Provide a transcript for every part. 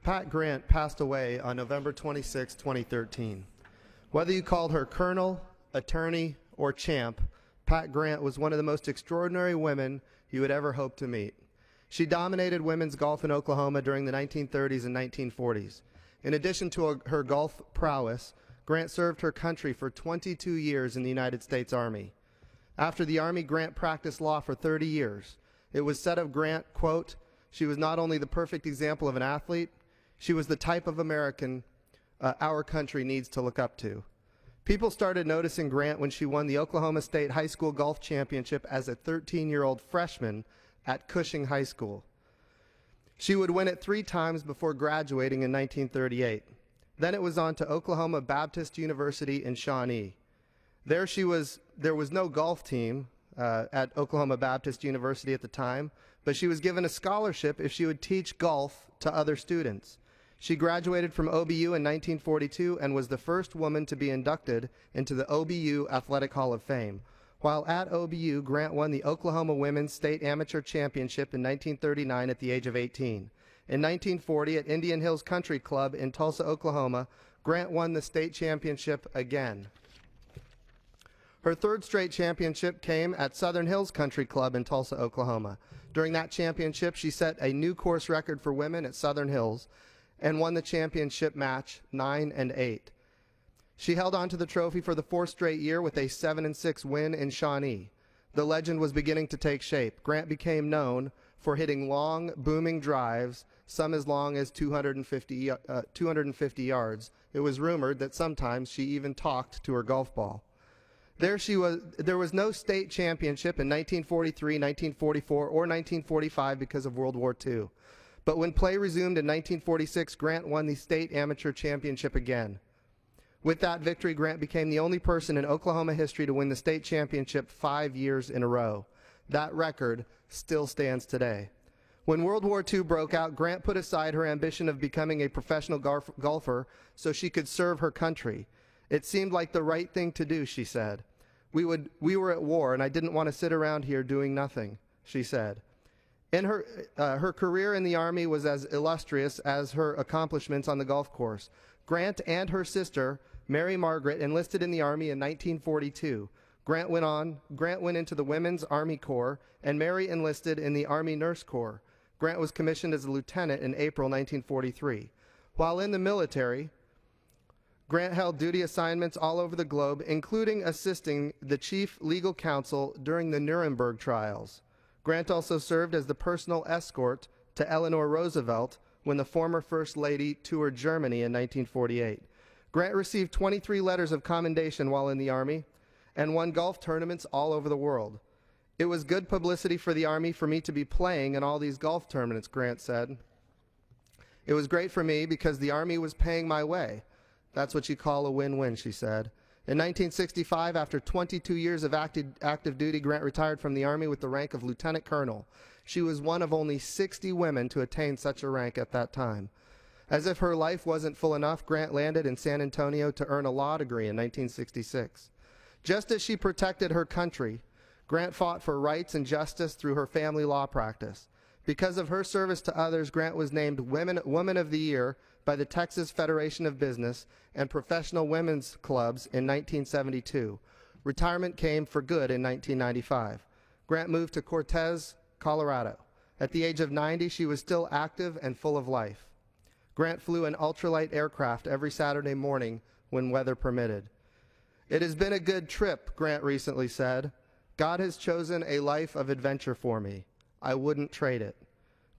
Pat Grant passed away on November 26, 2013. Whether you called her colonel, attorney, or champ, Pat Grant was one of the most extraordinary women you would ever hope to meet. She dominated women's golf in Oklahoma during the 1930s and 1940s. In addition to her golf prowess, Grant served her country for 22 years in the United States Army. After the Army, Grant practiced law for 30 years. It was said of Grant, quote, "She was not only the perfect example of an athlete, she was the type of American our country needs to look up to." People started noticing Grant when she won the Oklahoma State High School Golf Championship as a 13-year-old freshman at Cushing High School. She would win it 3 times before graduating in 1938. Then it was on to Oklahoma Baptist University in Shawnee. There was no golf team at Oklahoma Baptist University at the time, but she was given a scholarship if she would teach golf to other students. She graduated from OBU in 1942 and was the first woman to be inducted into the OBU Athletic Hall of Fame. While at OBU, Grant won the Oklahoma Women's State Amateur Championship in 1939 at the age of 18. In 1940, at Indian Hills Country Club in Tulsa, Oklahoma, Grant won the state championship again. Her 3rd straight championship came at Southern Hills Country Club in Tulsa, Oklahoma. During that championship, she set a new course record for women at Southern Hills and won the championship match 9-8. She held on to the trophy for the 4th straight year with a 7-6 win in Shawnee. The legend was beginning to take shape. Grant became known for hitting long, booming drives, some as long as 250 yards. It was rumored that sometimes she even talked to her golf ball. There was no state championship in 1943, 1944, or 1945 because of World War II. But when play resumed in 1946, Grant won the state amateur championship again. With that victory, Grant became the only person in Oklahoma history to win the state championship 5 years in a row. That record still stands today. When World War II broke out, Grant put aside her ambition of becoming a professional golfer so she could serve her country. "It seemed like the right thing to do," she said. We were at war, and I didn't want to sit around here doing nothing," she said. In her career in the Army was as illustrious as her accomplishments on the golf course. Grant and her sister, Mary Margaret, enlisted in the Army in 1942. Grant went into the Women's Army Corps, and Mary enlisted in the Army Nurse Corps. Grant was commissioned as a lieutenant in April 1943. While in the military, Grant held duty assignments all over the globe, including assisting the chief legal counsel during the Nuremberg trials. Grant also served as the personal escort to Eleanor Roosevelt when the former First Lady toured Germany in 1948. Grant received 23 letters of commendation while in the Army and won golf tournaments all over the world. "It was good publicity for the Army for me to be playing in all these golf tournaments," Grant said. "It was great for me because the Army was paying my way. That's what you call a win-win," she said. In 1965, after 22 years of active duty, Grant retired from the Army with the rank of lieutenant colonel. She was one of only 60 women to attain such a rank at that time. As if her life wasn't full enough, Grant landed in San Antonio to earn a law degree in 1966. Just as she protected her country, Grant fought for rights and justice through her family law practice. Because of her service to others, Grant was named Woman of the Year by the Texas Federation of Business and Professional Women's Clubs in 1972. Retirement came for good in 1995. Grant moved to Cortez, Colorado. At the age of 90, she was still active and full of life. Grant flew an ultralight aircraft every Saturday morning when weather permitted. "It has been a good trip," Grant recently said. "God has chosen a life of adventure for me. I wouldn't trade it."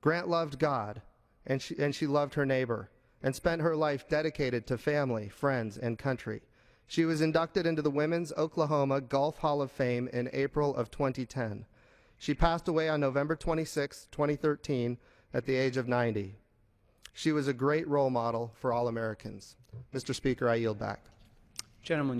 Grant loved God, and she loved her neighbor, and spent her life dedicated to family, friends, and country. She was inducted into the Women's Oklahoma Golf Hall of Fame in April of 2010. She passed away on November 26, 2013, at the age of 90. She was a great role model for all Americans. Mr. Speaker, I yield back. Gentlemen,